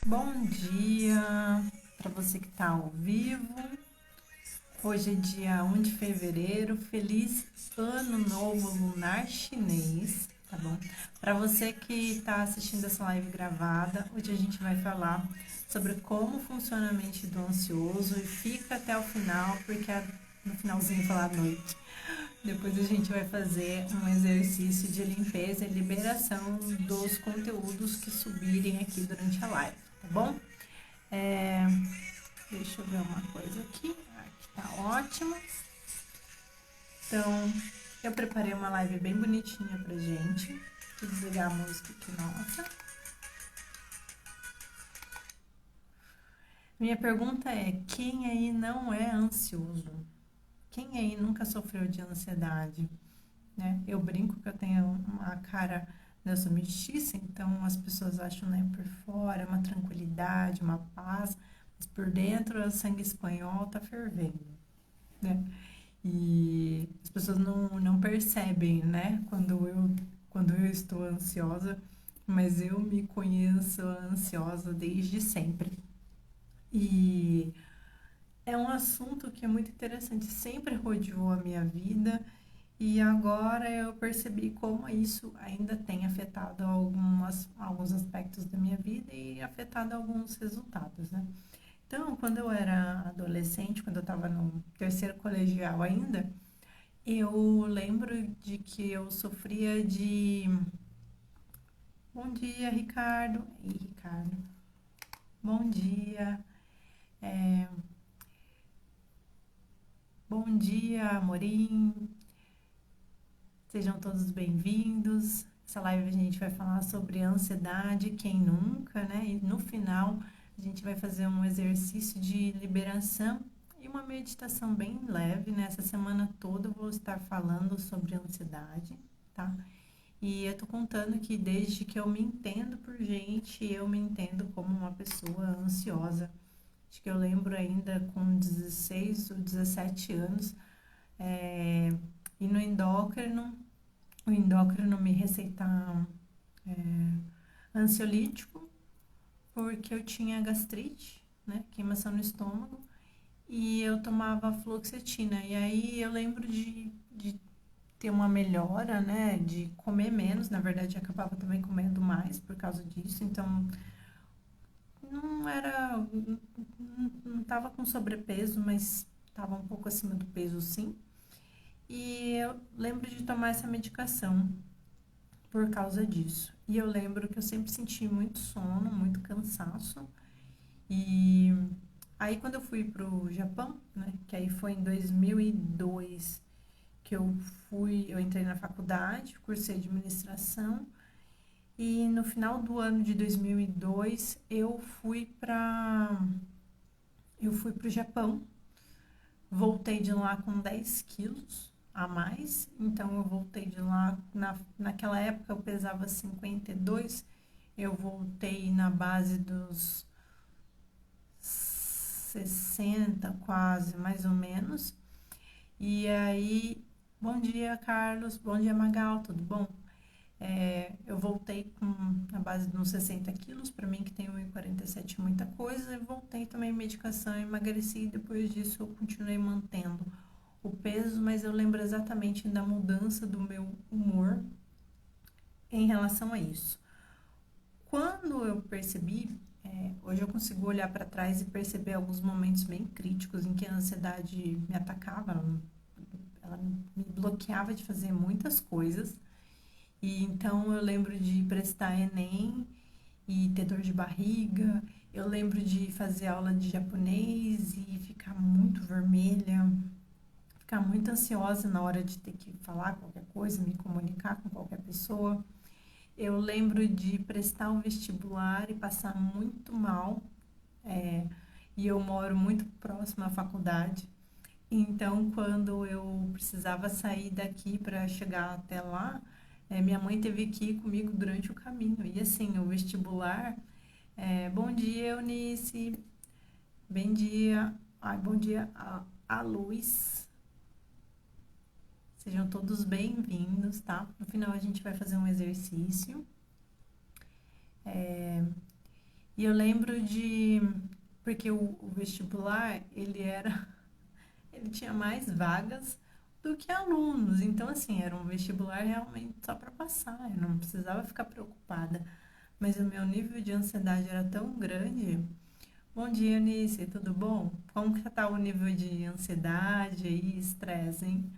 Bom dia para você que está ao vivo. Hoje é dia 1 de fevereiro. Feliz Ano Novo Lunar Chinês, tá bom? Para você que está assistindo essa live gravada, hoje a gente vai falar sobre como funciona a mente do ansioso e fica até o final, porque no finalzinho falar à noite. Depois a gente vai fazer um exercício de limpeza e liberação dos conteúdos que subirem aqui durante a live, tá bom? É, deixa eu ver uma coisa aqui. Aqui tá ótimo. Então, eu preparei uma live bem bonitinha pra gente. Deixa eu desligar a música aqui, nossa. Minha pergunta é: quem aí não é ansioso? Quem aí nunca sofreu de ansiedade? Né? Eu brinco que eu tenho uma cara, né, eu sou mestiça, então as pessoas acham, né, por fora uma tranquilidade, uma paz, mas por dentro o sangue espanhol tá fervendo, né? E as pessoas não percebem, né, quando eu estou ansiosa, mas eu me conheço ansiosa desde sempre. E é um assunto que é muito interessante, sempre rodeou a minha vida e agora eu percebi como isso ainda tem afetado alguns aspectos da minha vida e afetado alguns resultados, né? Então, quando eu era adolescente, quando eu estava no terceiro colegial ainda, eu lembro de que eu sofria de. Bom dia, Ricardo. Ih, Ricardo. Bom dia. É, bom dia, Amorim. Sejam todos bem-vindos. Essa live a gente vai falar sobre ansiedade, quem nunca, né? E no final a gente vai fazer um exercício de liberação e uma meditação bem leve, né? Essa semana toda eu vou estar falando sobre ansiedade, tá? E eu tô contando que desde que eu me entendo por gente, eu me entendo como uma pessoa ansiosa. Acho que eu lembro ainda com 16 ou 17 anos, é, e no endócrino, o endócrino me receitar ansiolítico, porque eu tinha gastrite, né, queimação no estômago, e eu tomava fluoxetina. E aí eu lembro de ter uma melhora, né, de comer menos, na verdade eu acabava também comendo mais por causa disso, então não era, não estava com sobrepeso, mas estava um pouco acima do peso sim. E eu lembro de tomar essa medicação por causa disso. E eu lembro que eu sempre senti muito sono, muito cansaço. E aí quando eu fui pro Japão, né, que aí foi em 2002 que eu entrei na faculdade, cursei administração e no final do ano de 2002 eu fui pro Japão. Voltei de lá com 10 quilos a mais, então eu voltei de lá, naquela época eu pesava 52, eu voltei na base dos 60 quase, mais ou menos. E aí, bom dia, Carlos, bom dia, Magal, tudo bom? Eu voltei com a base de uns 60 quilos, para mim que tem 1,47 é muita coisa, e voltei também medicação, emagreci e depois disso eu continuei mantendo o peso, mas eu lembro exatamente da mudança do meu humor em relação a isso. Quando eu percebi, hoje eu consigo olhar para trás e perceber alguns momentos bem críticos em que a ansiedade me atacava, ela me bloqueava de fazer muitas coisas. E então eu lembro de prestar Enem e ter dor de barriga. Eu lembro de fazer aula de japonês e ficar muito vermelha, ficar muito ansiosa na hora de ter que falar qualquer coisa, me comunicar com qualquer pessoa. Eu lembro de prestar o vestibular e passar muito mal, é, e eu moro muito próximo à faculdade. Então, quando eu precisava sair daqui para chegar até lá, minha mãe teve que ir comigo durante o caminho. E assim, o vestibular. Bom dia, Eunice. Bom dia. Ai, bom dia a Luz. Sejam todos bem-vindos, tá? No final a gente vai fazer um exercício. E eu lembro de, porque o vestibular, ele tinha mais vagas do que alunos. Então, assim, era um vestibular realmente só para passar, eu não precisava ficar preocupada. Mas o meu nível de ansiedade era tão grande. Bom dia, Eunice, tudo bom? Como que tá o nível de ansiedade e estresse, hein?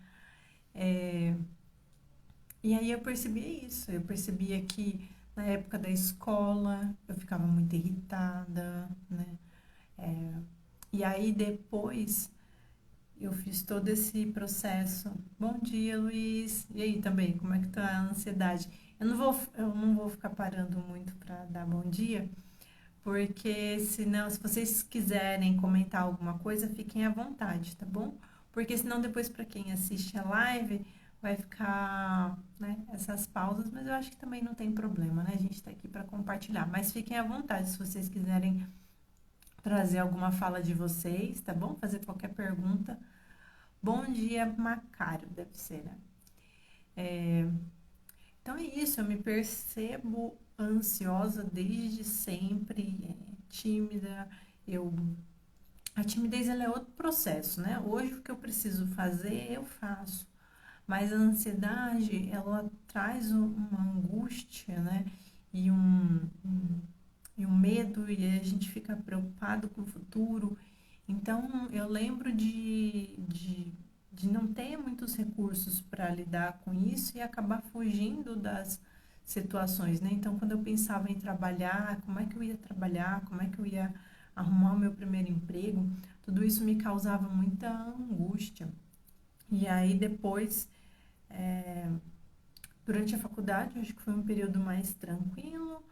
É, e aí eu percebia isso, eu percebia que na época da escola eu ficava muito irritada, né? E aí depois eu fiz todo esse processo. Bom dia, Luiz. E aí também, como é que tá a ansiedade? Eu não vou ficar parando muito para dar bom dia, porque senão, se vocês quiserem comentar alguma coisa, fiquem à vontade, tá bom? Porque senão depois para quem assiste a live vai ficar, né, essas pausas, mas eu acho que também não tem problema, né? A gente está aqui para compartilhar, mas fiquem à vontade se vocês quiserem trazer alguma fala de vocês, tá bom? Fazer qualquer pergunta. Bom dia, Macário, deve ser, né? Então é isso, eu me percebo ansiosa desde sempre, tímida. Eu, a timidez ela é outro processo, né? Hoje o que eu preciso fazer, eu faço. Mas a ansiedade, ela traz uma angústia, né? E e um medo, e a gente fica preocupado com o futuro. Então, eu lembro de não ter muitos recursos para lidar com isso e acabar fugindo das situações, né? Então, quando eu pensava em trabalhar, como é que eu ia trabalhar, como é que eu ia arrumar o meu primeiro emprego, tudo isso me causava muita angústia. E aí, depois, durante a faculdade, eu acho que foi um período mais tranquilo,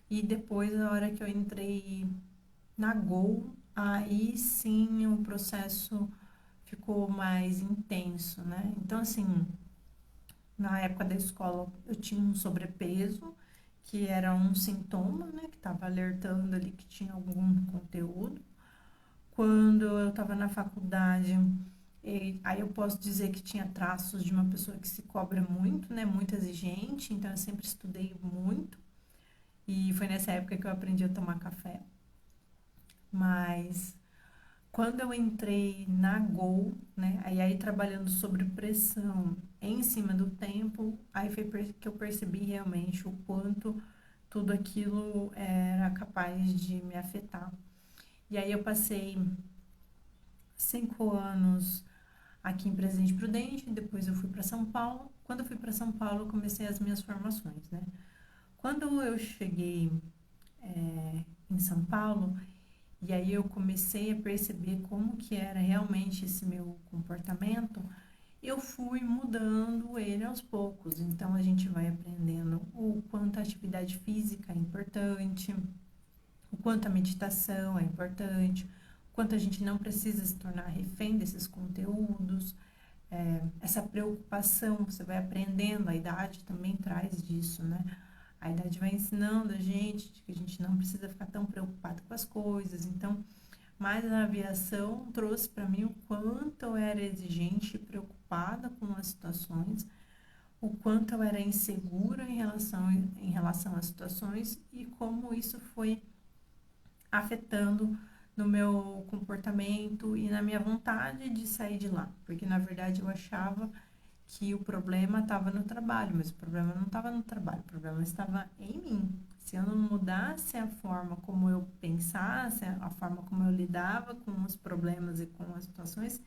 e depois, a hora que eu entrei na Gol, aí sim o processo ficou mais intenso, né? Então, assim, na época da escola eu tinha um sobrepeso, que era um sintoma, né? Que estava alertando ali que tinha algum conteúdo. Quando eu estava na faculdade, aí eu posso dizer que tinha traços de uma pessoa que se cobra muito, né? Muito exigente, então eu sempre estudei muito. E foi nessa época que eu aprendi a tomar café. Mas quando eu entrei na Gol, né, aí trabalhando sobre pressão em cima do tempo, aí foi que eu percebi realmente o quanto tudo aquilo era capaz de me afetar. E aí eu passei 5 anos aqui em Presidente Prudente, depois eu fui para São Paulo. Quando eu fui para São Paulo, eu comecei as minhas formações, né? Quando eu cheguei em São Paulo, e aí eu comecei a perceber como que era realmente esse meu comportamento, eu fui mudando ele aos poucos. Então a gente vai aprendendo o quanto a atividade física é importante, o quanto a meditação é importante, o quanto a gente não precisa se tornar refém desses conteúdos. Essa preocupação, você vai aprendendo, a idade também traz disso, né? A idade vai ensinando a gente de que a gente não precisa ficar tão preocupado com as coisas. Então, mas a aviação trouxe para mim o quanto eu era exigente e preocupada com as situações, o quanto eu era insegura em relação às situações e como isso foi afetando no meu comportamento e na minha vontade de sair de lá. Porque na verdade eu achava que o problema estava no trabalho, mas o problema não estava no trabalho, o problema estava em mim. Se eu não mudasse a forma como eu pensasse, a forma como eu lidava com os problemas e com as situações,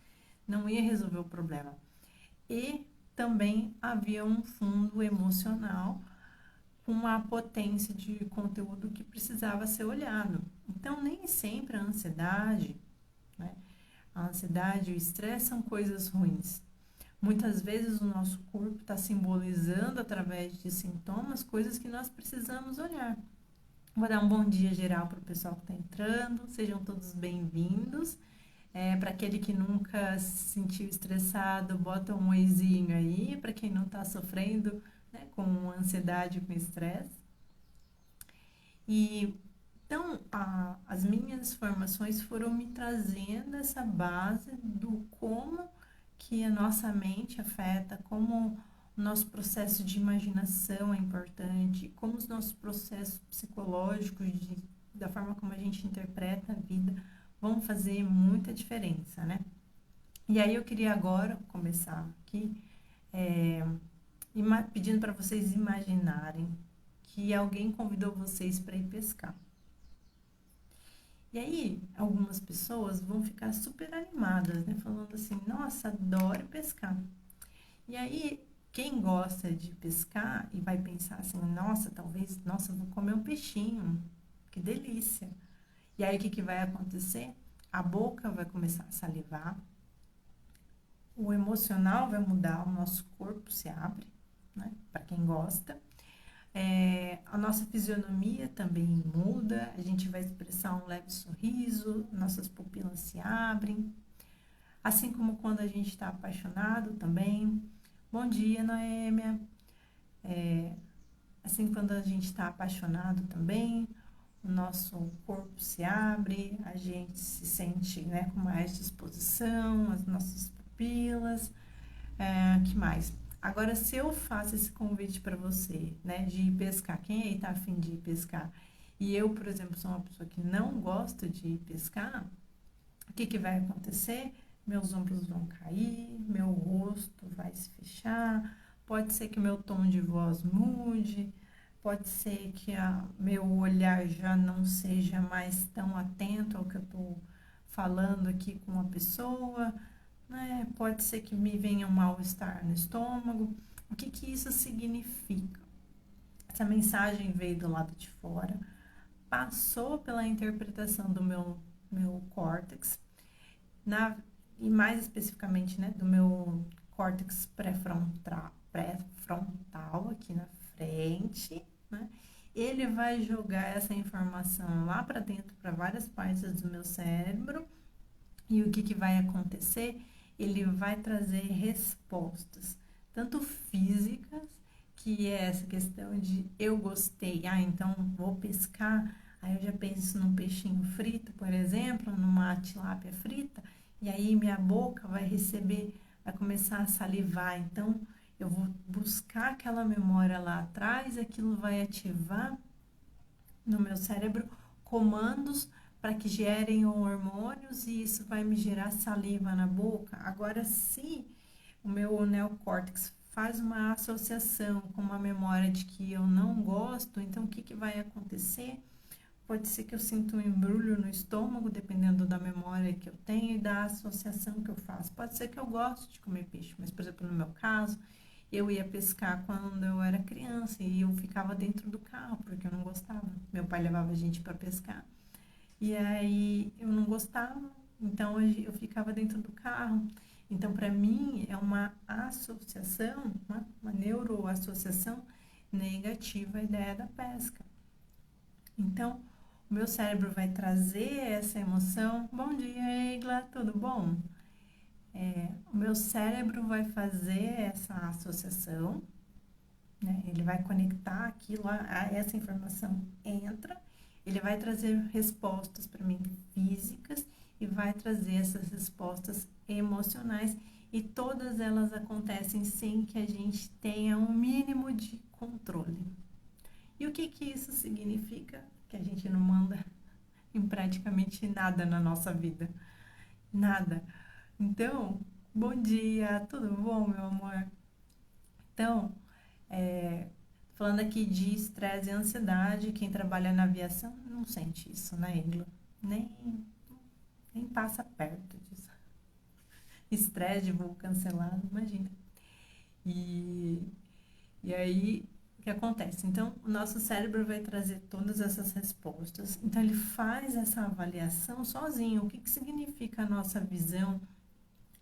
não ia resolver o problema. E também havia um fundo emocional com uma potência de conteúdo que precisava ser olhado. Então, nem sempre a ansiedade, né, a ansiedade e o estresse são coisas ruins. Muitas vezes o nosso corpo está simbolizando através de sintomas coisas que nós precisamos olhar. Vou dar um bom dia geral para o pessoal que está entrando, sejam todos bem-vindos. Para aquele que nunca se sentiu estressado, bota um oizinho aí. Para quem não está sofrendo, né, com ansiedade, com estresse. E então as minhas formações foram me trazendo essa base do como que a nossa mente afeta, como o nosso processo de imaginação é importante, como os nossos processos psicológicos da forma como a gente interpreta a vida, vão fazer muita diferença, né? E aí eu queria agora começar aqui pedindo para vocês imaginarem que alguém convidou vocês para ir pescar. E aí, algumas pessoas vão ficar super animadas, né? Falando assim, nossa, adoro pescar. E aí, quem gosta de pescar e vai pensar assim, nossa, talvez, nossa, vou comer um peixinho, que delícia. E aí, o que que vai acontecer? A boca vai começar a salivar, o emocional vai mudar, o nosso corpo se abre, né? Para quem gosta. A nossa fisionomia também muda, a gente vai expressar um leve sorriso, nossas pupilas se abrem, assim como quando a gente está apaixonado também. Bom dia, Noêmia. Assim, quando a gente está apaixonado também, o nosso corpo se abre, a gente se sente, né, com mais disposição, as nossas pupilas. Que mais? Agora, se eu faço esse convite para você, né, de ir pescar, quem aí tá afim de ir pescar? E eu, por exemplo, sou uma pessoa que não gosta de ir pescar, o que que vai acontecer? Meus ombros vão cair, meu rosto vai se fechar, pode ser que meu tom de voz mude, pode ser que meu olhar já não seja mais tão atento ao que eu estou falando aqui com a pessoa, né? Pode ser que me venha um mal-estar no estômago. O que que isso significa? Essa mensagem veio do lado de fora, passou pela interpretação do meu córtex, e mais especificamente, né, do meu córtex pré-frontal aqui na frente, né? Ele vai jogar essa informação lá para dentro, para várias partes do meu cérebro, e o que que vai acontecer? Ele vai trazer respostas, tanto físicas, que é essa questão de eu gostei, então vou pescar, aí eu já penso num peixinho frito, por exemplo, numa tilápia frita, e aí minha boca vai receber, vai começar a salivar, então eu vou buscar aquela memória lá atrás, aquilo vai ativar no meu cérebro comandos para que gerem hormônios e isso vai me gerar saliva na boca. Agora, se o meu neocórtex faz uma associação com uma memória de que eu não gosto, então o que que vai acontecer? Pode ser que eu sinta um embrulho no estômago, dependendo da memória que eu tenho e da associação que eu faço. Pode ser que eu goste de comer peixe, mas, por exemplo, no meu caso, eu ia pescar quando eu era criança e eu ficava dentro do carro, porque eu não gostava. Meu pai levava a gente para pescar. E aí eu não gostava, então eu ficava dentro do carro. Então, para mim, é uma associação, uma neuroassociação negativa à ideia da pesca. Então, o meu cérebro vai trazer essa emoção. Bom dia, Eigla, tudo bom? O meu cérebro vai fazer essa associação, né? Ele vai conectar aquilo, essa informação entra, ele vai trazer respostas para mim físicas e vai trazer essas respostas emocionais e todas elas acontecem sem que a gente tenha um mínimo de controle. E o que que isso significa? Que a gente não manda em praticamente nada na nossa vida. Nada. Então, bom dia, tudo bom, meu amor? Então, falando aqui de estresse e ansiedade, quem trabalha na aviação não sente isso, né, Ingla? Nem passa perto disso. Estresse de voo cancelado, imagina. E, e aí, o que acontece? Então, o nosso cérebro vai trazer todas essas respostas. Então, ele faz essa avaliação sozinho. O que que significa a nossa visão,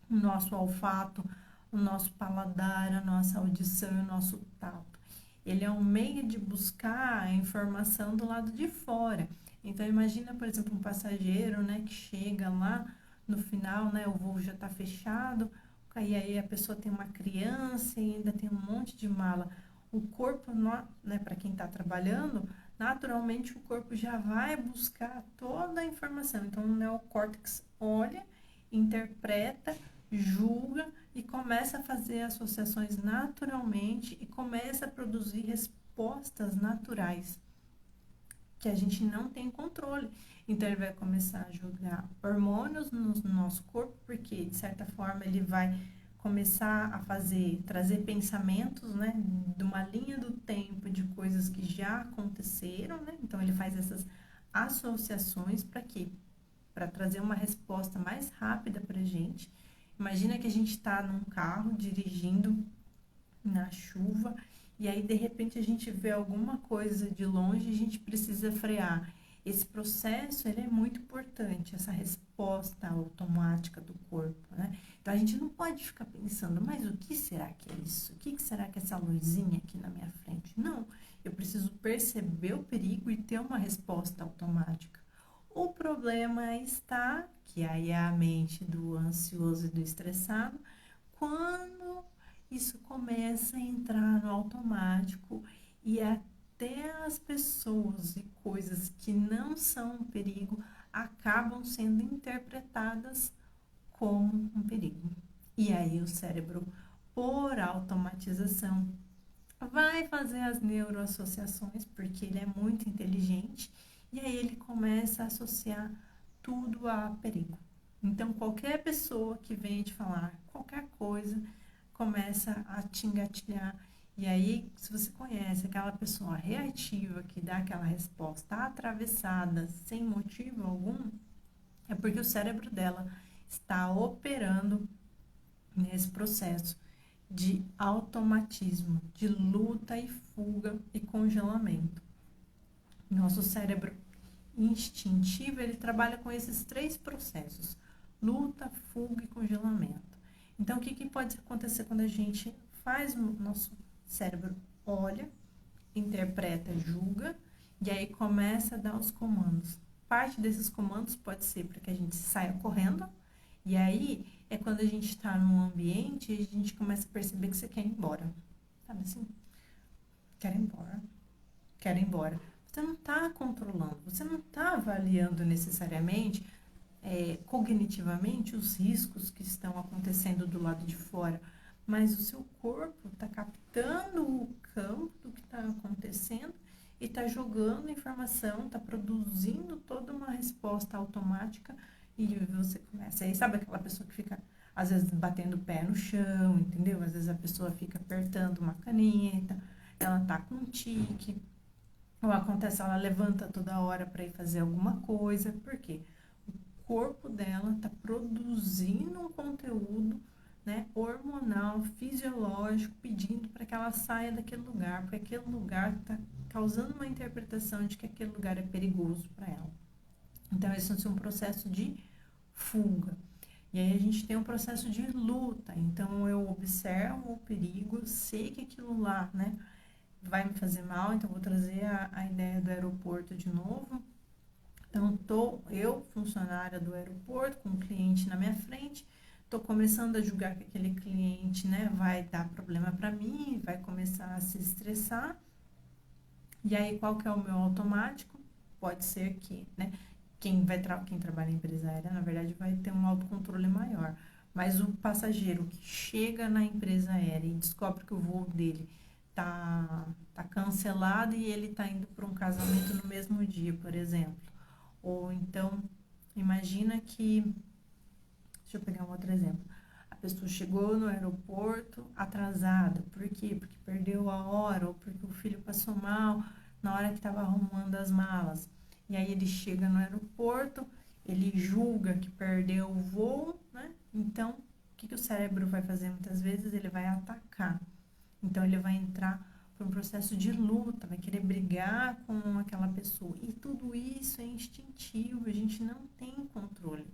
o nosso olfato, o nosso paladar, a nossa audição e o nosso tato. Ele é um meio de buscar a informação do lado de fora. Então, imagina, por exemplo, um passageiro, né, que chega lá no final, né, o voo já está fechado, e aí a pessoa tem uma criança e ainda tem um monte de mala. O corpo, né, para quem está trabalhando, naturalmente o corpo já vai buscar toda a informação. Então, o neocórtex olha, interpreta, julga e começa a fazer associações naturalmente e começa a produzir respostas naturais. que a gente não tem controle. Então, ele vai começar a jogar hormônios no nosso corpo, porque, de certa forma, ele vai começar a trazer pensamentos, né, de uma linha do tempo de coisas que já aconteceram, né? Então, ele faz essas associações para quê? Para trazer uma resposta mais rápida para a gente. Imagina que a gente está num carro dirigindo na chuva e aí de repente a gente vê alguma coisa de longe e a gente precisa frear. Esse processo ele é muito importante, essa resposta automática do corpo, né? Então a gente não pode ficar pensando, mas o que será que é isso? O que será que é essa luzinha aqui na minha frente? Não, eu preciso perceber o perigo e ter uma resposta automática. O problema está, que aí é a mente do ansioso e do estressado, quando isso começa a entrar no automático e até as pessoas e coisas que não são um perigo acabam sendo interpretadas como um perigo. E aí o cérebro, por automatização, vai fazer as neuroassociações, porque ele é muito inteligente, e aí ele começa a associar tudo a perigo. Então, qualquer pessoa que venha te falar qualquer coisa, começa a te engatilhar. E aí, se você conhece aquela pessoa reativa que dá aquela resposta atravessada, sem motivo algum, é porque o cérebro dela está operando nesse processo de automatismo, de luta e fuga e congelamento. Nosso cérebro instintivo, ele trabalha com esses três processos: luta, fuga e congelamento. Então, o que pode acontecer quando a gente faz o nosso cérebro olha, interpreta, julga, e aí começa a dar os comandos. Parte desses comandos pode ser para que a gente saia correndo, e aí é quando a gente está num ambiente e a gente começa a perceber que você quer ir embora. Sabe assim? Quero ir embora. Quero ir embora. Você não está controlando, você não está avaliando necessariamente, cognitivamente, os riscos que estão acontecendo do lado de fora, mas o seu corpo está captando o campo do que está acontecendo e está jogando informação, está produzindo toda uma resposta automática e você começa. Aí sabe aquela pessoa que fica, às vezes, batendo o pé no chão, entendeu? Às vezes a pessoa fica apertando uma caneta, ela tá com um tique, ou acontece, ela levanta toda hora para ir fazer alguma coisa. Por quê? O corpo dela está produzindo um conteúdo, né, hormonal, fisiológico, pedindo para que ela saia daquele lugar, porque aquele lugar está causando uma interpretação de que aquele lugar é perigoso para ela. Então, esse é um processo de fuga. E aí a gente tem um processo de luta. Então, eu observo o perigo, sei que aquilo lá, né, vai me fazer mal, então vou trazer a ideia do aeroporto de novo. Então, eu, funcionária do aeroporto, com um cliente na minha frente, estou começando a julgar que aquele cliente, né, vai dar problema para mim, vai começar a se estressar. E aí, qual que é o meu automático? Pode ser que, né, quem trabalha em empresa aérea, na verdade, vai ter um autocontrole maior. Mas o passageiro que chega na empresa aérea e descobre que o voo dele tá cancelado e ele está indo para um casamento no mesmo dia, por exemplo. Ou então, imagina que, deixa eu pegar um outro exemplo. A pessoa chegou no aeroporto atrasada. Por quê? Porque perdeu a hora ou porque o filho passou mal na hora que estava arrumando as malas. E aí ele chega no aeroporto, ele julga que perdeu o voo, né? Então, o que o cérebro vai fazer muitas vezes? Ele vai atacar. Então, ele vai entrar para um processo de luta, vai querer brigar com aquela pessoa. E tudo isso é instintivo, a gente não tem controle.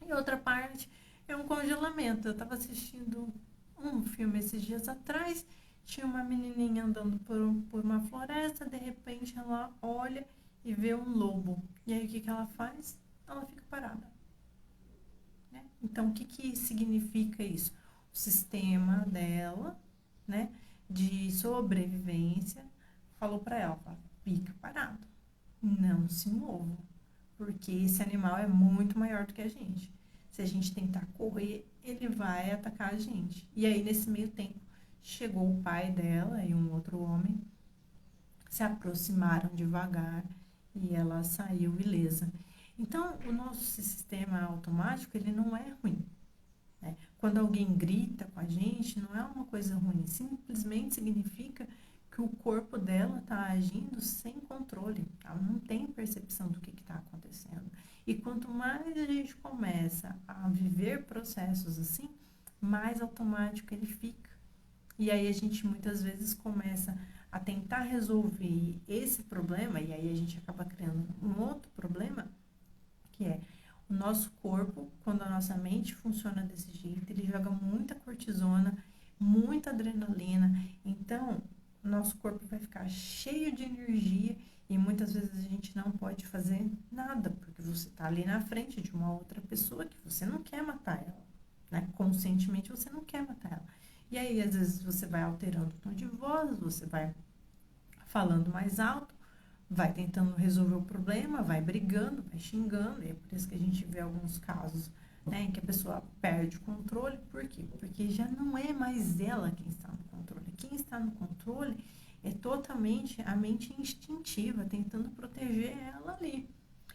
E outra parte é um congelamento. Eu estava assistindo um filme esses dias atrás, tinha uma menininha andando por uma floresta, de repente ela olha e vê um lobo. E aí o que ela faz? Ela fica parada. Né? Então, o que significa isso? O sistema dela, né, de sobrevivência, falou para ela, fica parado, não se mova, porque esse animal é muito maior do que a gente. Se a gente tentar correr, ele vai atacar a gente. E aí, nesse meio tempo, chegou o pai dela e um outro homem, se aproximaram devagar e ela saiu ilesa. Então, o nosso sistema automático, ele não é ruim, né? Quando alguém grita com a gente, não é uma coisa ruim, simplesmente significa que o corpo dela está agindo sem controle, ela não tem percepção do que está acontecendo. E quanto mais a gente começa a viver processos assim, mais automático ele fica. E aí a gente muitas vezes começa a tentar resolver esse problema, e aí a gente acaba criando um outro problema, que é o nosso corpo, quando a nossa mente funciona desse jeito, ele joga muita cortisona, muita adrenalina, então o nosso corpo vai ficar cheio de energia e muitas vezes a gente não pode fazer nada, porque você está ali na frente de uma outra pessoa que você não quer matar ela, né? Conscientemente você não quer matar ela. E aí, às vezes, você vai alterando o tom de voz, você vai falando mais alto, vai tentando resolver o problema, vai brigando, vai xingando, e é por isso que a gente vê alguns casos, né, em que a pessoa perde o controle. Por quê? Porque já não é mais ela quem está no controle. Quem está no controle é totalmente a mente instintiva, tentando proteger ela ali.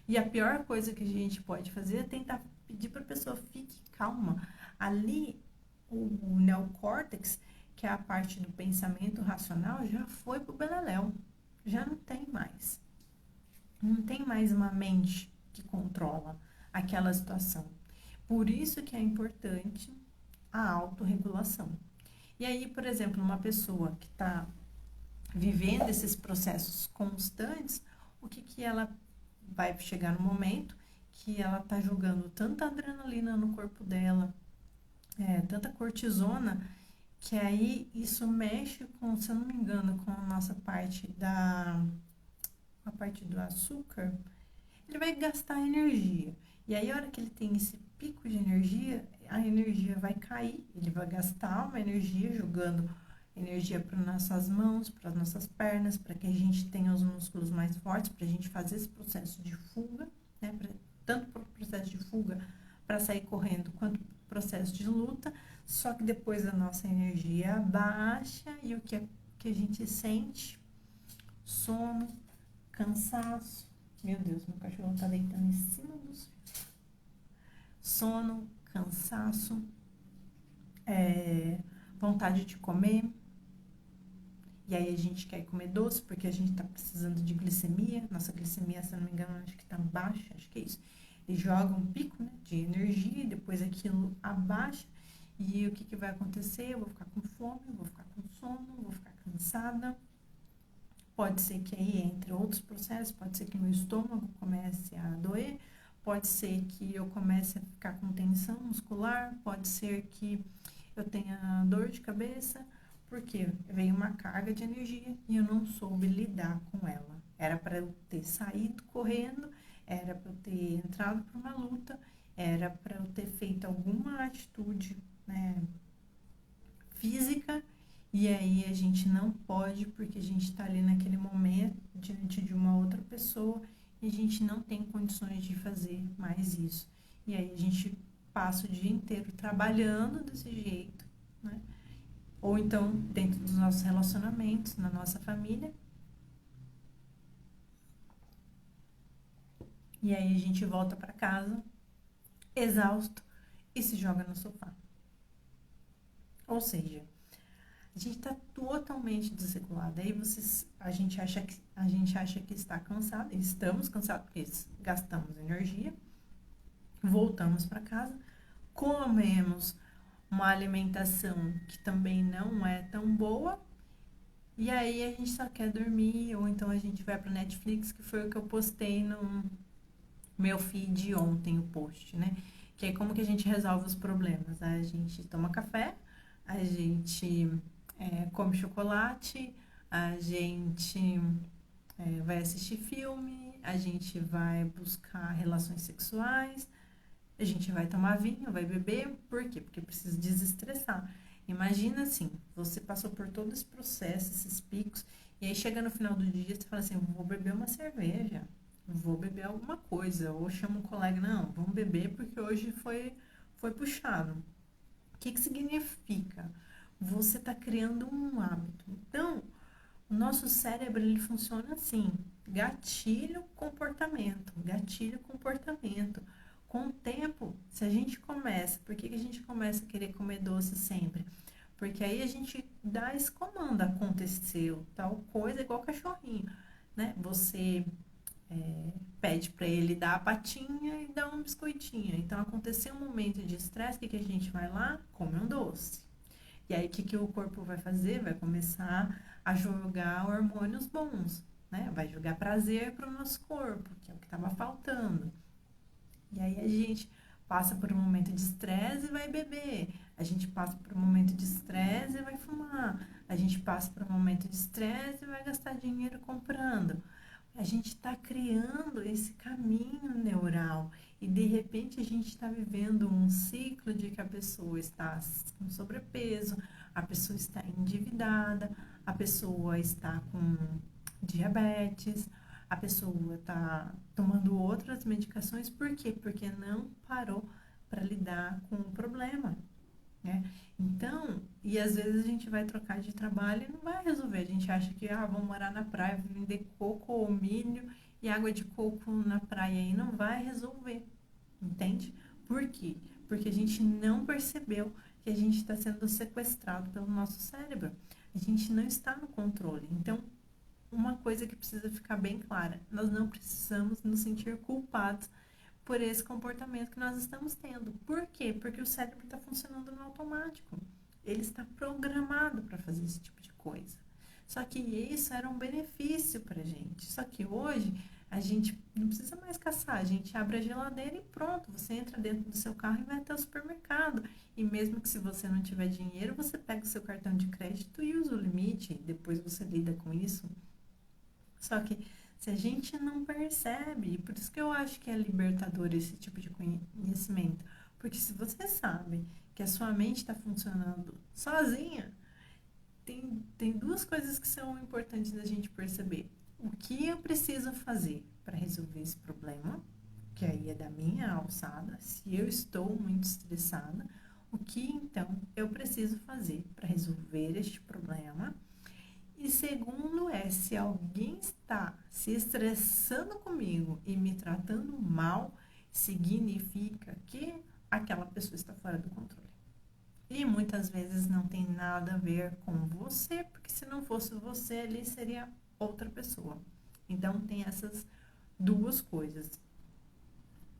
E a pior coisa que a gente pode fazer é tentar pedir para a pessoa fique calma. Ali, o neocórtex, que é a parte do pensamento racional, já foi pro beleléu. Já não tem mais. Não tem mais uma mente que controla aquela situação. Por isso que é importante a autorregulação. E aí, por exemplo, uma pessoa que está vivendo esses processos constantes, o que que ela vai chegar no momento que ela está jogando tanta adrenalina no corpo dela, tanta cortisona, que aí isso mexe com, se eu não me engano, com a nossa parte a parte do açúcar, ele vai gastar energia. E aí, a hora que ele tem esse pico de energia, a energia vai cair, ele vai gastar uma energia jogando energia para nossas mãos, para nossas pernas, para que a gente tenha os músculos mais fortes, para a gente fazer esse processo de fuga, né? Tanto para o processo de fuga para sair correndo, quanto para o processo de luta. Só que depois a nossa energia baixa e o que a gente sente? Sono, cansaço. Meu Deus, meu cachorro tá deitando em cima dos fios. Sono, cansaço, vontade de comer. E aí a gente quer comer doce porque a gente tá precisando de glicemia. Nossa glicemia, se eu não me engano, acho que tá baixa, acho que é isso. Ele joga um pico, né, de energia e depois aquilo abaixa. E o que que vai acontecer? Eu vou ficar com fome, eu vou ficar com sono, eu vou ficar cansada. Pode ser que aí, entre outros processos, pode ser que meu estômago comece a doer, pode ser que eu comece a ficar com tensão muscular, pode ser que eu tenha dor de cabeça, porque veio uma carga de energia e eu não soube lidar com ela. Era para eu ter saído correndo, era para eu ter entrado para uma luta, era para eu ter feito alguma atitude, né, física, e aí a gente não pode porque a gente está ali naquele momento diante de uma outra pessoa e a gente não tem condições de fazer mais isso. E aí a gente passa o dia inteiro trabalhando desse jeito, né? Ou então dentro dos nossos relacionamentos, na nossa família, e aí a gente volta para casa exausto e se joga no sofá. Ou seja, a gente está totalmente desregulado. Aí a gente acha que está cansado, e estamos cansados porque gastamos energia, voltamos para casa, comemos uma alimentação que também não é tão boa, e aí a gente só quer dormir, ou então a gente vai para Netflix, que foi o que eu postei no meu feed ontem, o post, né? Que é como que a gente resolve os problemas. A gente toma café, a gente come chocolate, a gente vai assistir filme, a gente vai buscar relações sexuais, a gente vai tomar vinho, vai beber. Por quê? Porque precisa desestressar. Imagina assim, você passou por todo esse processo, esses picos, e aí chega no final do dia, você fala assim, vou beber uma cerveja, vou beber alguma coisa, ou chama um colega, não, vamos beber porque hoje foi puxado. O que que significa? Você está criando um hábito. Então, o nosso cérebro, ele funciona assim. gatilho, comportamento, gatilho, comportamento. Com o tempo, se a gente começa, por que a gente começa a querer comer doce sempre? Porque aí a gente dá esse comando, aconteceu tal coisa, igual cachorrinho, né? Você pede para ele dar a patinha e dar um biscoitinho. Então, aconteceu um momento de estresse, o que a gente vai lá? Come um doce. E aí, o que o corpo vai fazer? Vai começar a jogar hormônios bons, né? Vai jogar prazer para o nosso corpo, que é o que estava faltando. E aí, a gente passa por um momento de estresse e vai beber. A gente passa por um momento de estresse e vai fumar. A gente passa por um momento de estresse e vai gastar dinheiro comprando. A gente está criando esse caminho neural e de repente a gente está vivendo um ciclo de que a pessoa está com sobrepeso, a pessoa está endividada, a pessoa está com diabetes, a pessoa está tomando outras medicações. Por quê? Porque não parou para lidar com o problema, né? Então, e às vezes a gente vai trocar de trabalho e não vai resolver. A gente acha que, vamos morar na praia, vender coco ou milho e água de coco na praia e não vai resolver, entende? Por quê? Porque a gente não percebeu que a gente está sendo sequestrado pelo nosso cérebro. A gente não está no controle. Então, uma coisa que precisa ficar bem clara, nós não precisamos nos sentir culpados por esse comportamento que nós estamos tendo. Por quê? Porque o cérebro está funcionando no automático. Ele está programado para fazer esse tipo de coisa. Só que isso era um benefício para a gente. Só que hoje a gente não precisa mais caçar. A gente abre a geladeira e pronto. Você entra dentro do seu carro e vai até o supermercado. E mesmo que se você não tiver dinheiro, você pega o seu cartão de crédito e usa o limite. Depois você lida com isso. Só que se a gente não percebe, por isso que eu acho que é libertador esse tipo de conhecimento. Porque se você sabe que a sua mente está funcionando sozinha, tem duas coisas que são importantes da gente perceber. O que eu preciso fazer para resolver esse problema, que aí é da minha alçada, se eu estou muito estressada, o que então eu preciso fazer para resolver este problema? E segundo se alguém está se estressando comigo e me tratando mal, significa que aquela pessoa está fora do controle. E muitas vezes não tem nada a ver com você, porque se não fosse você ali, seria outra pessoa. Então tem essas duas coisas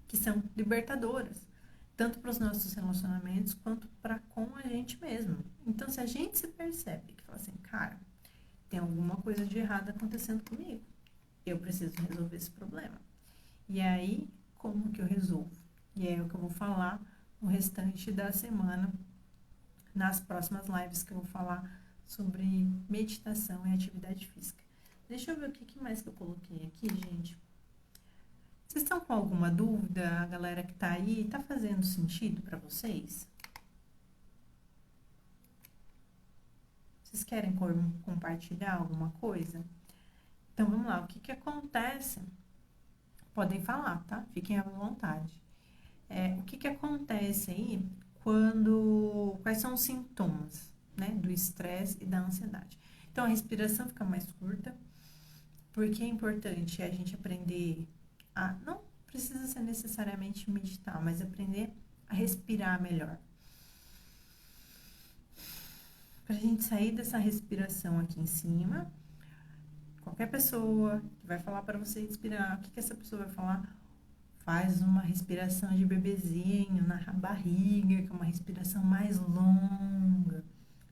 que são libertadoras, tanto para os nossos relacionamentos quanto para com a gente mesmo. Então, se a gente se percebe que fala assim, cara, tem alguma coisa de errado acontecendo comigo. Eu preciso resolver esse problema. E aí, como que eu resolvo? E é o que eu vou falar no restante da semana, nas próximas lives que eu vou falar sobre meditação e atividade física. Deixa eu ver o que mais que eu coloquei aqui, gente. Vocês estão com alguma dúvida? A galera que tá aí, tá fazendo sentido para vocês? Vocês querem compartilhar alguma coisa? Então, vamos lá. O que acontece? Podem falar, tá? Fiquem à vontade. O que acontece aí quando... Quais são os sintomas, né? Do estresse e da ansiedade. Então, a respiração fica mais curta. Porque é importante a gente aprender a... Não precisa ser necessariamente meditar, mas aprender a respirar melhor. Pra gente sair dessa respiração aqui em cima, qualquer pessoa que vai falar para você respirar, o que essa pessoa vai falar? Faz uma respiração de bebezinho na barriga, que é uma respiração mais longa.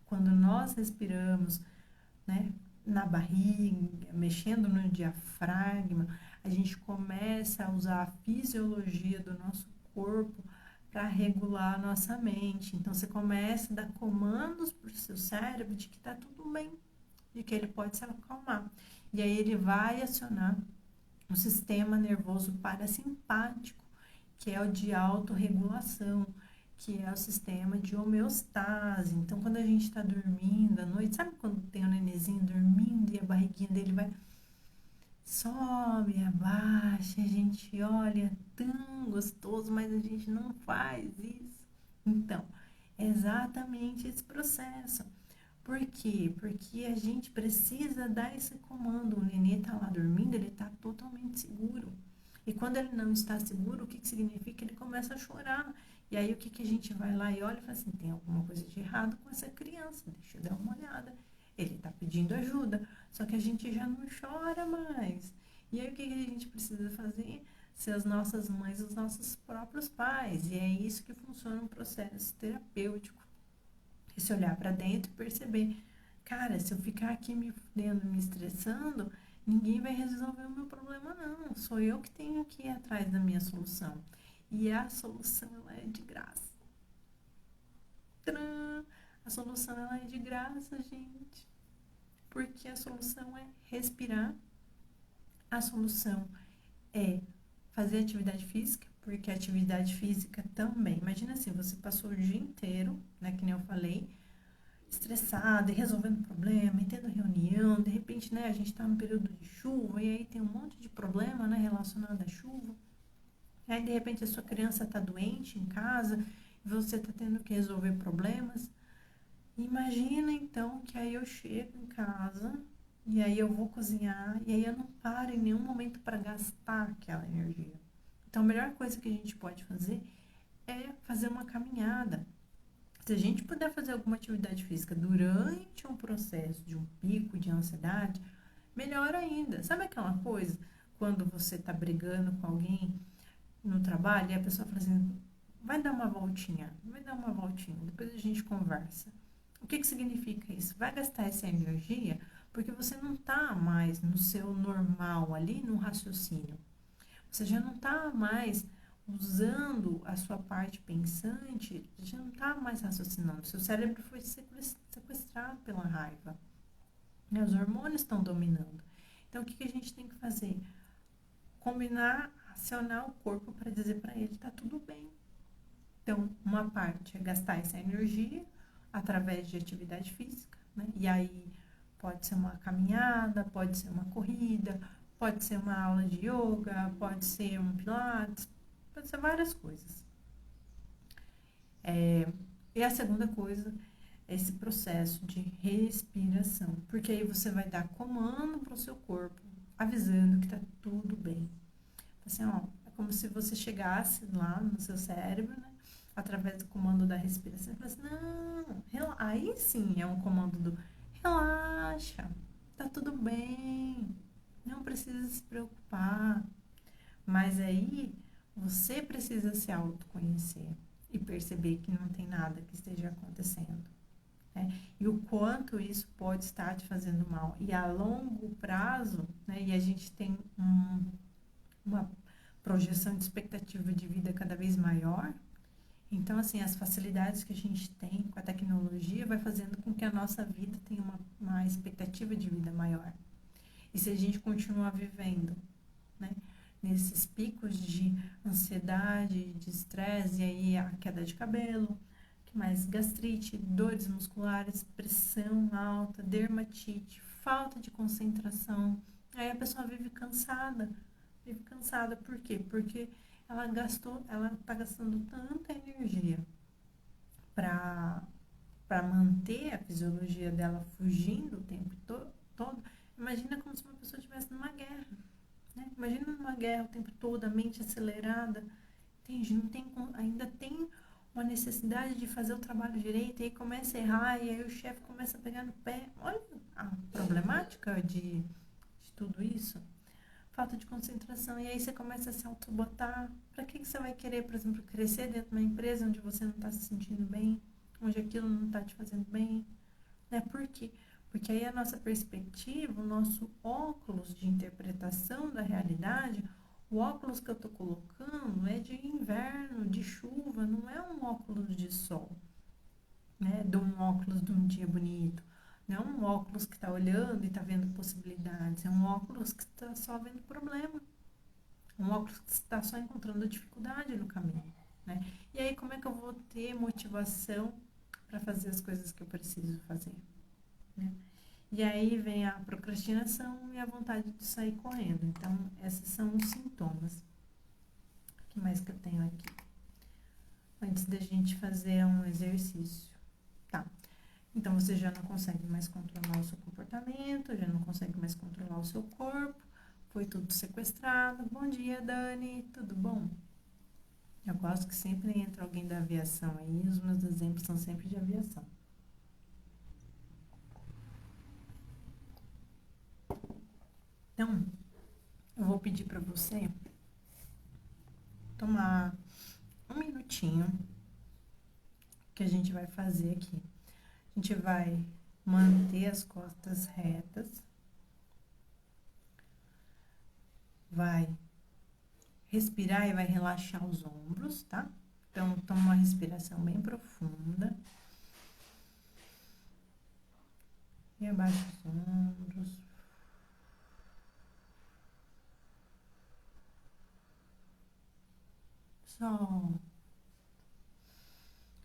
Quando nós respiramos, né, na barriga, mexendo no diafragma, a gente começa a usar a fisiologia do nosso corpo para regular a nossa mente. Então, você começa a dar comandos para o seu cérebro de que está tudo bem, de que ele pode se acalmar. E aí ele vai acionar o sistema nervoso parasimpático, que é o de autorregulação, que é o sistema de homeostase. Então, quando a gente está dormindo à noite, sabe quando tem o nenenzinho dormindo e a barriguinha dele vai sobe, abaixa, a gente olha, tão gostoso, mas a gente não faz isso. Então, é exatamente esse processo. Por quê? Porque a gente precisa dar esse comando. O nenê tá lá dormindo, ele tá totalmente seguro. E quando ele não está seguro, o que que significa? Ele começa a chorar. E aí o que que a gente vai lá e olha e fala assim, tem alguma coisa de errado com essa criança, deixa eu dar uma olhada. Ele tá pedindo ajuda, só que a gente já não chora mais. E aí o que que a gente precisa fazer? Ser as nossas mães, os nossos próprios pais. E é isso que funciona um processo terapêutico. Se olhar para dentro e perceber, cara, se eu ficar aqui me fudendo, me estressando, ninguém vai resolver o meu problema, não. Sou eu que tenho que ir atrás da minha solução. E a solução, ela é de graça. Tcharam! A solução, ela é de graça, gente. Porque a solução é respirar. A solução é fazer atividade física, porque a atividade física também. Imagina assim, você passou o dia inteiro, né, que nem eu falei, estressada e resolvendo problema, e tendo reunião, de repente, né, a gente está no período de chuva e aí tem um monte de problema, né, relacionado à chuva. E aí, de repente, a sua criança está doente em casa e você está tendo que resolver problemas. Imagina, então, que aí eu chego em casa e aí eu vou cozinhar e aí eu não paro em nenhum momento para gastar aquela energia. Então, a melhor coisa que a gente pode fazer é fazer uma caminhada. Se a gente puder fazer alguma atividade física durante um processo de um pico de ansiedade, melhor ainda. Sabe aquela coisa quando você está brigando com alguém no trabalho e a pessoa fala assim, vai dar uma voltinha, depois a gente conversa. O que que significa isso? Vai gastar essa energia porque você não está mais no seu normal ali, no raciocínio. Você já não está mais usando a sua parte pensante, já não está mais raciocinando. Seu cérebro foi sequestrado pela raiva. Né? Os hormônios estão dominando. Então, o que que a gente tem que fazer? Combinar, acionar o corpo para dizer para ele, tá tudo bem. Então, uma parte é gastar essa energia através de atividade física, né? E aí pode ser uma caminhada, pode ser uma corrida, pode ser uma aula de yoga, pode ser um pilates, pode ser várias coisas. E a segunda coisa é esse processo de respiração, porque aí você vai dar comando para o seu corpo, avisando que tá tudo bem. Assim, ó, é como se você chegasse lá no seu cérebro, né? Através do comando da respiração, e falasse, não, aí sim é um comando do relaxa, tá tudo bem, não precisa se preocupar. Mas aí você precisa se autoconhecer e perceber que não tem nada que esteja acontecendo. Né? E o quanto isso pode estar te fazendo mal. E a longo prazo, né? E a gente tem uma projeção de expectativa de vida cada vez maior. Então, assim, as facilidades que a gente tem com a tecnologia vai fazendo com que a nossa vida tenha uma expectativa de vida maior. E se a gente continuar vivendo, né, nesses picos de ansiedade, de estresse, e aí a queda de cabelo, que mais? Gastrite, dores musculares, pressão alta, dermatite, falta de concentração, aí a pessoa vive cansada. Vive cansada, por quê? Porque ela tá gastando tanta energia para manter a fisiologia dela fugindo o tempo todo. Imagina como se uma pessoa estivesse numa guerra, né? Imagina numa guerra o tempo todo, a mente acelerada, ainda tem uma necessidade de fazer o trabalho direito, e aí começa a errar, e aí o chefe começa a pegar no pé. Olha a problemática de tudo isso. Falta de concentração, e aí você começa a se auto-sabotar. Para que você vai querer, por exemplo, crescer dentro de uma empresa onde você não está se sentindo bem, onde aquilo não está te fazendo bem? Né? Por quê? Porque aí a nossa perspectiva, o nosso óculos de interpretação da realidade, o óculos que eu estou colocando é de inverno, de chuva, não é um óculos de sol, né? De um óculos de um dia bonito. Não é um óculos que está olhando e está vendo possibilidades, é um óculos que está só vendo problema. Um óculos que está só encontrando dificuldade no caminho, né? E aí, como é que eu vou ter motivação para fazer as coisas que eu preciso fazer, né? E aí vem a procrastinação e a vontade de sair correndo. Então, esses são os sintomas. O que mais que eu tenho aqui? Antes da gente fazer um exercício. Tá. Então, você já não consegue mais controlar o seu comportamento, já não consegue mais controlar o seu corpo, foi tudo sequestrado. Bom dia, Dani, tudo bom? Eu gosto que sempre entra alguém da aviação aí, os meus exemplos são sempre de aviação. Então, eu vou pedir para você tomar um minutinho que a gente vai fazer aqui. A gente vai manter as costas retas, vai respirar e vai relaxar os ombros, tá? Então, toma uma respiração bem profunda. E abaixa os ombros. Solta.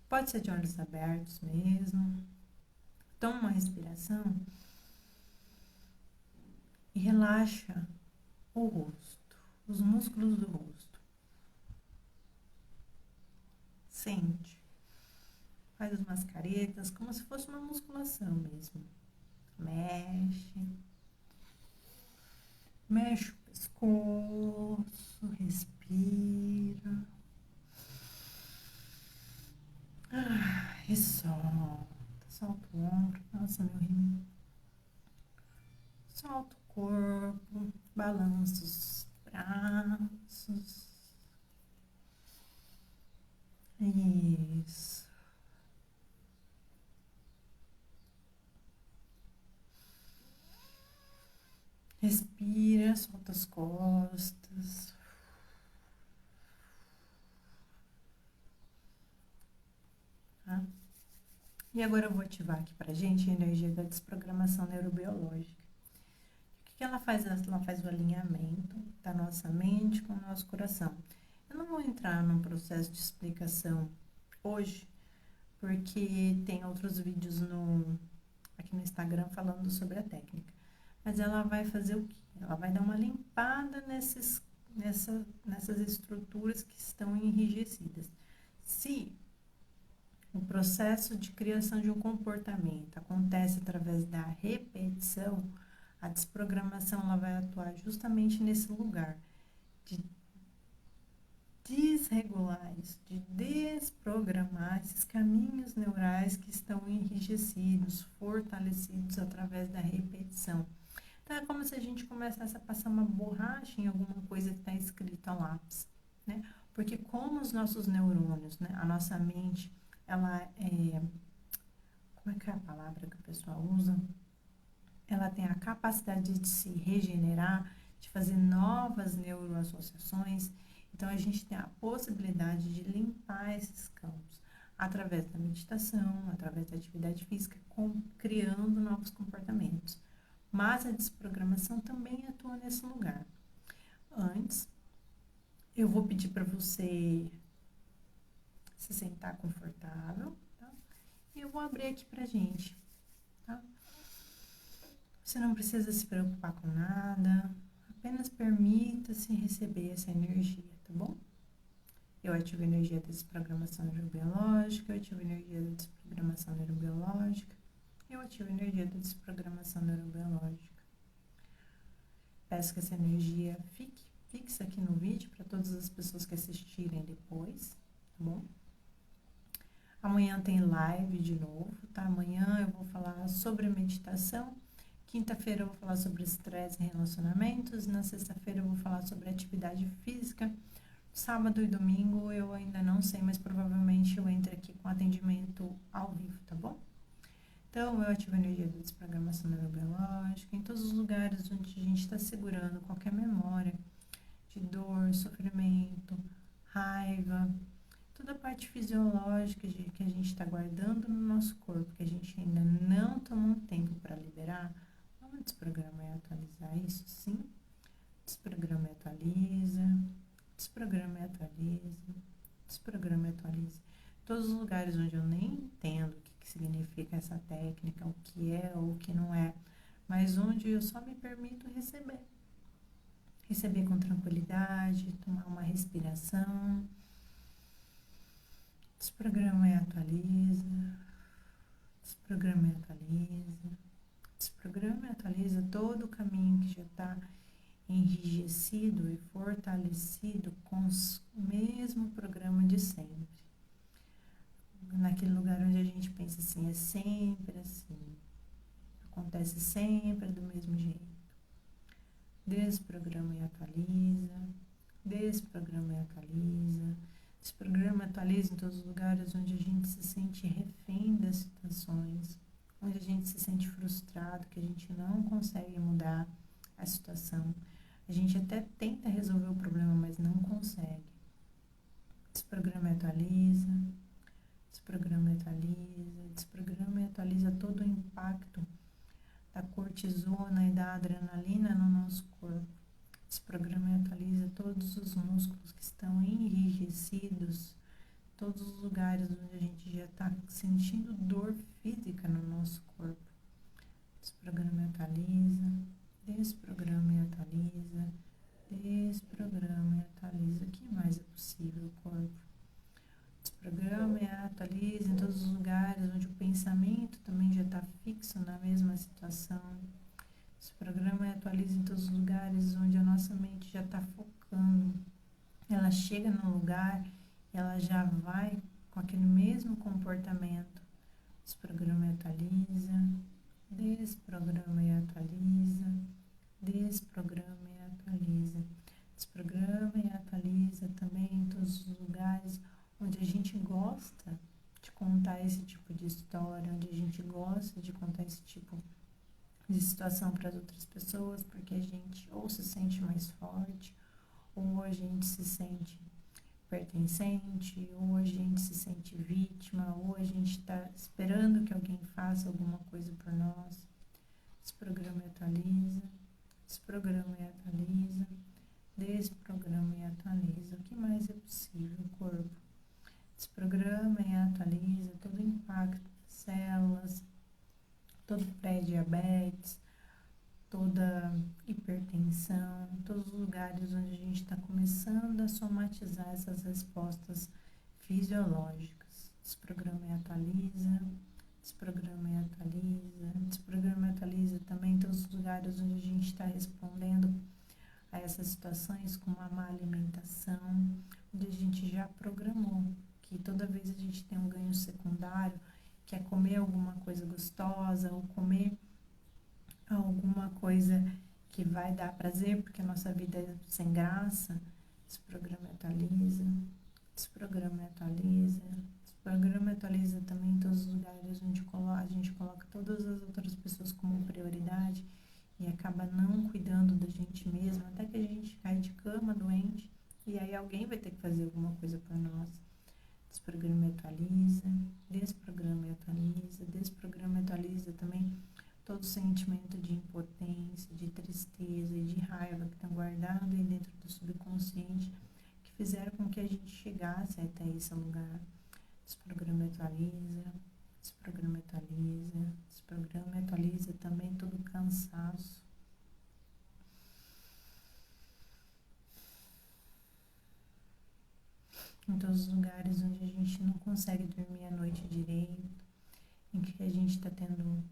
Pode ser de olhos abertos mesmo. Toma uma respiração e relaxa o rosto, os músculos do rosto. Sente. Faz as mascaretas como se fosse uma musculação mesmo. Mexe. Mexe o pescoço, respira. E solta. Solta o ombro. Nossa, meu rim. Solta o corpo. Balança os braços. Isso. Respira, solta as costas. Tá? E agora eu vou ativar aqui pra gente a energia da desprogramação neurobiológica. O que ela faz? Ela faz o alinhamento da nossa mente com o nosso coração. Eu não vou entrar num processo de explicação hoje, porque tem outros vídeos aqui no Instagram falando sobre a técnica. Mas ela vai fazer o quê? Ela vai dar uma limpada nessas estruturas que estão enrijecidas. Se o processo de criação de um comportamento acontece através da repetição, a desprogramação ela vai atuar justamente nesse lugar de desregular isso, de desprogramar esses caminhos neurais que estão enrijecidos, fortalecidos através da repetição. Então, é como se a gente começasse a passar uma borracha em alguma coisa que está escrito a lápis, né? Porque como os nossos neurônios, né, a nossa mente, ela é... Como é que é a palavra que o pessoal usa? Ela tem a capacidade de se regenerar, de fazer novas neuroassociações. Então, a gente tem a possibilidade de limpar esses campos através da meditação, através da atividade física, criando novos comportamentos. Mas a desprogramação também atua nesse lugar. Antes, eu vou pedir para você se sentar confortável, tá? E eu vou abrir aqui pra gente, tá? Você não precisa se preocupar com nada, apenas permita-se receber essa energia, tá bom? Eu ativo a energia da desprogramação neurobiológica, eu ativo a energia da desprogramação neurobiológica, eu ativo a energia da desprogramação neurobiológica. Peço que essa energia fique fixa aqui no vídeo para todas as pessoas que assistirem depois, tá bom? Amanhã tem live de novo, tá? Amanhã eu vou falar sobre meditação. Quinta-feira eu vou falar sobre estresse e relacionamentos. Na sexta-feira eu vou falar sobre atividade física. Sábado e domingo eu ainda não sei, mas provavelmente eu entro aqui com atendimento ao vivo, tá bom? Então, eu ativo a energia da desprogramação neurobiológica em todos os lugares onde a gente está segurando qualquer memória de dor, sofrimento, raiva, toda a parte fisiológica que a gente está guardando no nosso corpo, que a gente ainda não tomou um tempo para liberar. Vamos desprogramar e atualizar isso? Sim. Desprograma e atualiza. Desprograma e atualiza. Desprograma e atualiza. Todos os lugares onde eu nem entendo o que significa essa técnica, o que é ou o que não é, mas onde eu só me permito receber. Receber com tranquilidade, tomar uma respiração. Desprograma e atualiza. desprograma e atualiza. Desprograma e atualiza todo o caminho que já está enrijecido e fortalecido com o mesmo programa de sempre. Naquele lugar onde a gente pensa assim, é sempre assim, acontece sempre do mesmo jeito. Desprograma e atualiza, desprograma e atualiza, desprograma e atualiza em todos os lugares onde a gente se sente refém das situações, onde a gente se sente frustrado, que a gente não consegue mudar a situação. A gente até tenta resolver o problema, mas não consegue. Desprograma e atualiza, desprograma e atualiza, desprograma e atualiza todo o impacto da cortisona e da adrenalina no nosso corpo. Desprograma e atualiza todos os músculos que estão enrijecidos, todos os lugares onde a gente já está sentindo dor física no nosso corpo. Desprograma e atualiza, desprograma e atualiza, desprograma e atualiza. O que mais é possível, corpo? Desprograma e atualiza em todos os lugares onde o pensamento também já está fixo na mesma situação. Desprograma e atualiza em todos os lugares onde a nossa mente já está focando. Ela chega no lugar e ela já vai com aquele mesmo comportamento. Desprograma e atualiza, desprograma e atualiza, desprograma e atualiza. Desprograma e atualiza também em todos os lugares onde a gente gosta de contar esse tipo de história, onde a gente gosta de contar esse tipo de situação para as outras pessoas, porque a gente ou se sente mais forte, ou a gente se sente pertencente, ou a gente se sente vítima, ou a gente está esperando que alguém faça alguma coisa por nós. Desprograma e atualiza, desprograma e atualiza, desprograma e atualiza. O que mais é possível, corpo? Desprograma e atualiza todo o impacto das células, todo pré-diabetes, toda hipertensão, todos os lugares onde a gente está começando a somatizar essas respostas fisiológicas. Desprograma e atualiza, desprograma e atualiza, desprograma e atualiza também todos os lugares onde a gente está respondendo a essas situações com uma má alimentação, onde a gente já programou que toda vez a gente tem um ganho secundário, que é comer alguma coisa gostosa ou comer alguma coisa que vai dar prazer, porque a nossa vida é sem graça. Desprograma e atualiza, desprograma e atualiza, desprograma e atualiza também em todos os lugares onde a gente coloca todas as outras pessoas como prioridade e acaba não cuidando da gente mesmo, até que a gente cai de cama doente e aí alguém vai ter que fazer alguma coisa por nós. Desprograma e atualiza, desprograma e atualiza, desprograma e atualiza também todo sentimento de impotência, de tristeza e de raiva que estão guardados aí dentro do subconsciente, que fizeram com que a gente chegasse até esse lugar. Desprograma e atualiza, desprograma e atualiza, desprograma e atualiza também todo o cansaço. Em todos os lugares onde a gente não consegue dormir a noite direito, em que a gente está tendo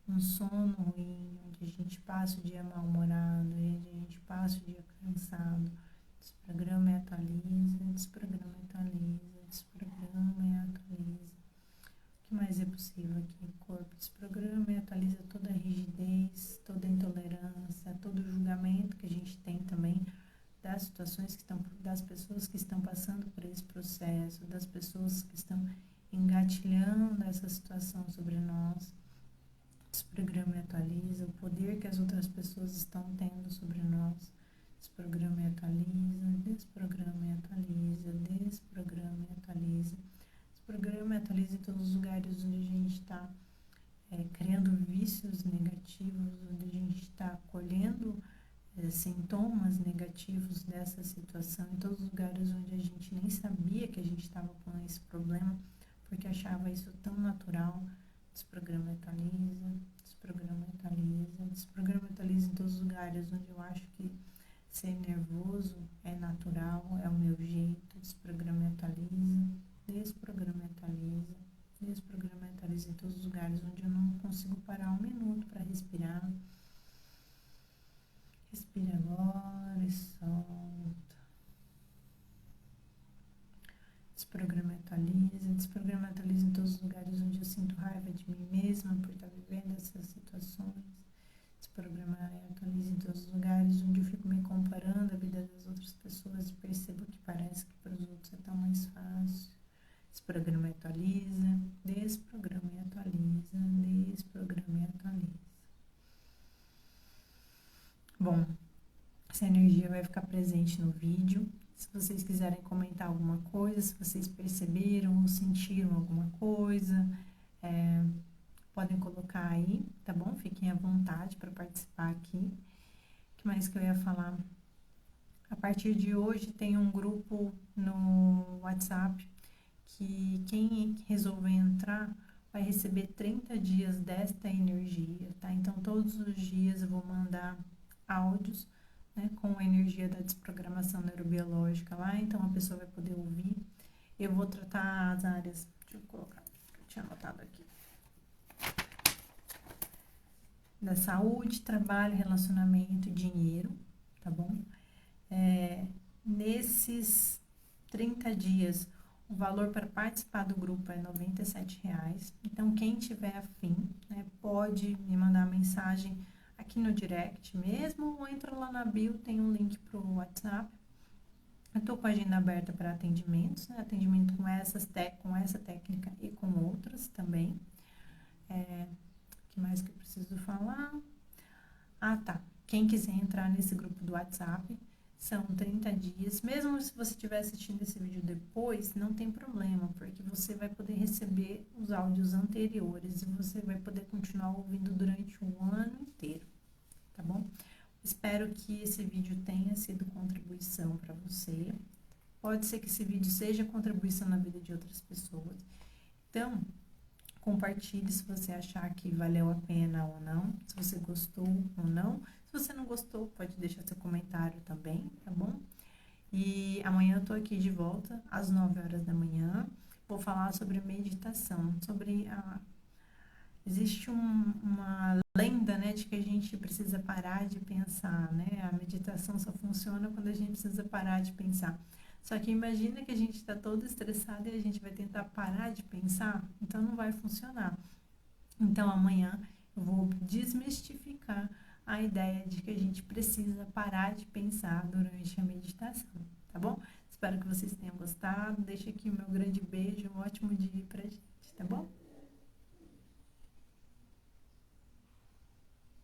um sono ruim, onde a gente passa o dia mal-humorado, onde a gente passa o dia cansado. Desprograma e atualiza, desprograma e atualiza, desprograma e atualiza. O que mais é possível aqui, corpo? Desprograma e atualiza toda a rigidez, toda a intolerância, todo o julgamento que a gente tem também das situações que estão, das pessoas que estão passando por esse processo, das pessoas que estão engatilhando essa situação sobre nós. Desprograma e atualiza o poder que as outras pessoas estão tendo sobre nós. Desprograma e atualiza, desprograma e atualiza, desprograma e atualiza. Desprograma e atualiza em todos os lugares onde a gente está criando vícios negativos, onde a gente está colhendo sintomas negativos dessa situação, em todos os lugares onde a gente nem sabia que a gente estava com esse problema, porque achava isso tão natural. Desprograma e atualiza, desprograma e atualiza, desprograma e atualiza em todos os lugares onde eu acho que ser nervoso é natural, é o meu jeito. Desprograma e atualiza, desprograma e atualiza, desprograma e atualiza em todos os lugares onde eu não consigo parar um minuto para respirar. Respira agora e solta. Desprograma e atualiza. Desprograma e atualiza em todos os lugares onde eu sinto raiva de mim mesma por estar vivendo essas situações. Desprograma e atualiza em todos os lugares onde eu fico me comparando a vida das outras pessoas e percebo que parece que para os outros é tão mais fácil. Desprograma e atualiza. Desprograma e atualiza. Desprograma e atualiza. Bom, essa energia vai ficar presente no vídeo. Se vocês quiserem comentar alguma coisa, se vocês perceberam ou sentiram alguma coisa, podem colocar aí, tá bom? Fiquem à vontade para participar aqui. O que mais que eu ia falar? A partir de hoje tem um grupo no WhatsApp que quem resolver entrar vai receber 30 dias desta energia, tá? Então, todos os dias eu vou mandar áudios, né, com a energia da desprogramação neurobiológica lá, então a pessoa vai poder ouvir. Eu vou tratar as áreas, deixa eu colocar, eu tinha anotado aqui, da saúde, trabalho, relacionamento e dinheiro, tá bom? Nesses 30 dias, o valor para participar do grupo é R$ 97,00. Então, quem tiver afim, né, pode me mandar mensagem aqui no direct mesmo, ou entra lá na bio, tem um link para o WhatsApp. Eu estou com a agenda aberta para atendimentos, né, atendimento com essa técnica e com outras também. O que mais que eu preciso falar? Ah, tá. Quem quiser entrar nesse grupo do WhatsApp, são 30 dias. Mesmo se você estiver assistindo esse vídeo depois, não tem problema, porque você vai poder receber os áudios anteriores e você vai poder continuar ouvindo durante o ano inteiro, tá bom? Espero que esse vídeo tenha sido contribuição para você. Pode ser que esse vídeo seja contribuição na vida de outras pessoas. Então, compartilhe se você achar que valeu a pena ou não, se você gostou ou não. Se você não gostou, pode deixar seu comentário também, tá bom? E amanhã eu tô aqui de volta, às 9h da manhã. Vou falar sobre meditação, Existe uma lenda, né, de que a gente precisa parar de pensar, né? A meditação só funciona quando a gente precisa parar de pensar. Só que imagina que a gente está todo estressado e a gente vai tentar parar de pensar, então não vai funcionar. Então amanhã eu vou desmistificar a ideia de que a gente precisa parar de pensar durante a meditação, tá bom? Espero que vocês tenham gostado. Deixa aqui o meu grande beijo, um ótimo dia pra gente, tá bom?